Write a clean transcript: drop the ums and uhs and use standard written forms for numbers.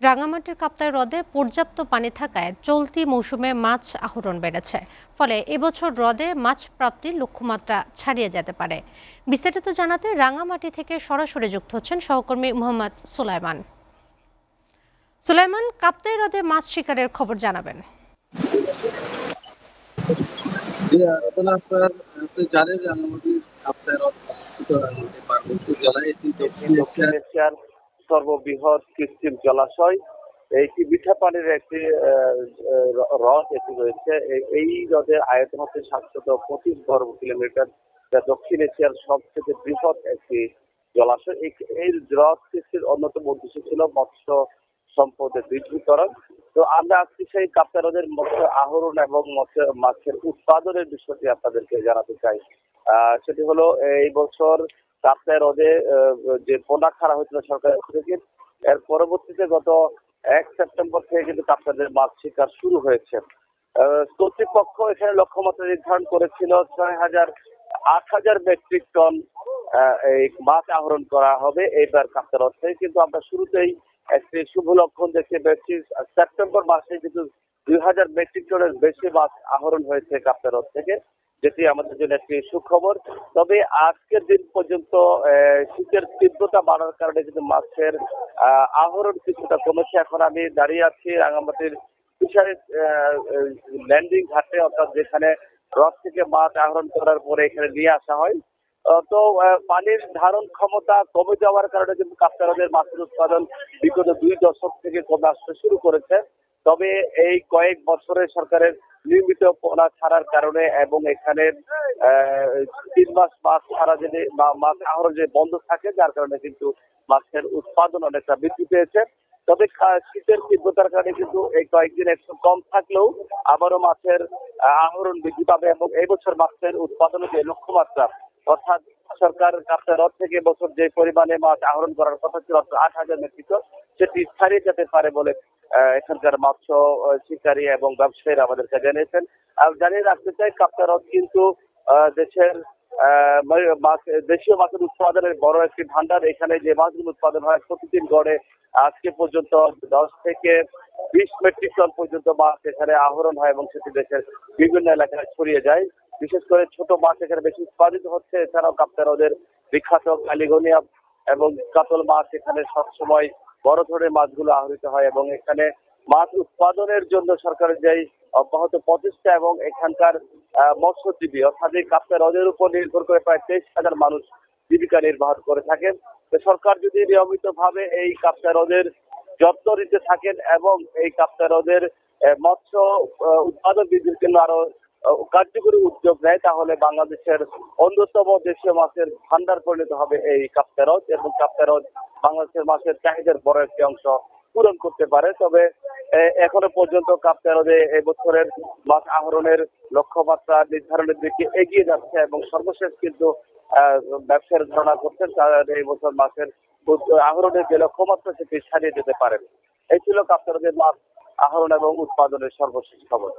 রাঙামাটির কাপ্তাই হ্রদে পর্যাপ্ত পানি থাকায় চলতি মৌসুমে মাছ আহরণ বেড়েছে। ফলে এবছর হ্রদে মাছ প্রাপ্তির লক্ষ্যমাত্রা ছাড়িয়ে যেতে পারে। বিস্তারিত জানাতে রাঙামাটি থেকে সরাসরি যুক্ত হচ্ছেন সহকর্মী মোহাম্মদ সুলাইমান। সুলাইমান, কাপ্তাই হ্রদে মাছ শিকারের খবর জানাবেন। জি, আপনি জানেন রাঙামাটির কাপ্তাই হ্রদ অবস্থিত রাঙামাটি পার্বত্য জেলায়। এটি এটি দক্ষিণ দক্ষিণ এশিয়ার এশিয়ার সর্ববৃহৎ কৃত্রিম জলাশয়। এইটি মিঠা পানির একটি হ্রদ এটি রয়েছে। এই হ্রদের আয়তন হচ্ছে 725 বর্গ কিলোমিটার, যা দক্ষিণ এশিয়ার সবচেয়ে বৃহৎ একটি জলাশয়। এই হ্রদ সৃষ্টির অন্যতম উদ্দেশ্য ছিল মৎস্য সম্পদের বৃদ্ধিকরণ। তো আমরা আজকে সেই কাপ্তাই হ্রদের মৎস্য আহরণ এবং মাছের উৎপাদনের বিষয়টি আপনাদেরকে জানাতে চাই। সেটি হলো এই বছর কাপ্তাই হ্রদে যে পোনা ছাড়া হয়েছিল সরকারের থেকে, এর পরবর্তীতে গত 1 সেপ্টেম্বর থেকে কিন্তু কাপ্তাই হ্রদের মাছ শিকার শুরু হয়েছে। কর্তৃপক্ষ এখানে লক্ষ্যমাত্রা নির্ধারণ করেছিল 8,000 মেট্রিক টন এই মাছ আহরণ করা হবে এইবার কাপ্তাই হ্রদ থেকে। কিন্তু আমরা শুরুতেই একটি শুভ লক্ষণ দেখতে পেয়েছি। সেপ্টেম্বর মাসে কিন্তু 2,000 মেট্রিক টনের বেশি মাছ আহরণ হয়েছে কাপ্তাই হ্রদ থেকে, যেটি আমাদের জন্য একটি সুখবর। তবে আজকের দিন পর্যন্ত শীতের তীব্রতা বাড়ার কারণে কিন্তু মাছের আহরণ কিছুটা কমেছে। এখন আমি দাঁড়িয়ে আছি রাঙামাটির ফিশারিজ ল্যান্ডিং ঘাটে, অর্থাৎ যেখানে হ্রদ থেকে মাছ আহরণ করার পরে এখানে নিয়ে আসা হয়। তো পানির ধারণ ক্ষমতা কমে যাওয়ার কারণে কিন্তু কাপ্তাই হ্রদের মাছের উৎপাদন বিগত 2 দশক থেকে কমে আসতে শুরু করেছে। তবে এই কয়েক বছরে সরকারের নিয়মিত পোনা ছাড়ার কারণে এবং এখানে 3 মাস মাছ ছাড়া যদি মাছ আহরণ যে বন্ধ থাকে, যার কারণে কিন্তু মাছের উৎপাদন অনেকটা বৃদ্ধি পেয়েছে। তবে শীতের তীব্রতার কারণে কিন্তু এই কয়েকদিন একটু কম থাকলেও আবারও মাছের আহরণ বৃদ্ধি পাবে এবং এই বছর মাছের উৎপাদনের যে লক্ষ্যমাত্রা, অর্থাৎ সরকার কাপ্তাই হ্রদ থেকে বছর যে পরিমাণে মাছ আহরণ করার কথা ছিল 8,000 মেট্রিক টন, সেটি ছাড়িয়ে যেতে পারে বলে এখানকার মৎস্য শিকারী এবং ব্যবসায়ীরা আমাদেরকে জানিয়েছেন। আর জানিয়ে রাখতে চাই, কাপ্তাই হ্রদ কিন্তু দেশের দেশীয় মাছের উৎপাদনের বড় একটি ভান্ডার। এখানে যে মাছগুলো উৎপাদন হয় প্রতিদিন গড়ে আজকে পর্যন্ত 10 থেকে 20 মেট্রিক টন পর্যন্ত মাছ এখানে আহরণ হয় এবং সেটি দেশের বিভিন্ন এলাকায় ছড়িয়ে যায়। বিশেষ করে ছোট মাছ এখানে বেশি উৎপাদিত হচ্ছে। এছাড়াও কাপ্তাই হ্রদের বিখ্যাত কালিগনিয়া এবং কাতল মাছ এখানে সবসময় বড় ধরনের মাছগুলো আহরিত হয় এবং এখানে মাছ উৎপাদনের জন্য সরকারের যেই অব্যাহত প্রচেষ্টা এবং এখানকার মৎস্যজীবী, অর্থাৎ এই কাপ্তাই হ্রদের উপর নির্ভর করে প্রায় 23,000 মানুষ জীবিকা নির্বাহ করে থাকেন। সরকার যদি নিয়মিত ভাবে এই কাপ্তাই হ্রদের যত্ন নিতে থাকেন এবং এই কাপ্তাই হ্রদের মৎস্য উৎপাদন বৃদ্ধির জন্য আরো কার্যকরী উদ্যোগ নেয়, তাহলে বাংলাদেশের অন্যতম দেশীয় মাছের ভান্ডার পরিণত হবে এই কাপ্তাই হ্রদ এবং কাপ্তাই হ্রদ বাংলাদেশের মাছের চাহিদার বড় একটি অংশ পূরণ করতে পারে। তবে এখনো পর্যন্ত কাপ্তাই হ্রদে এবছরের মাছ আহরণের লক্ষ্যমাত্রা নির্ধারণের দিকে এগিয়ে যাচ্ছে এবং সর্বশেষ কিন্তু ব্যবসায়ীর ধারণা করছেন তারা এই বছর মাছের আহরণের যে লক্ষ্যমাত্রা সেটি ছাড়িয়ে যেতে পারেন। এই ছিল কাপ্তাই হ্রদের মাছ আহরণ এবং উৎপাদনের সর্বশেষ খবর।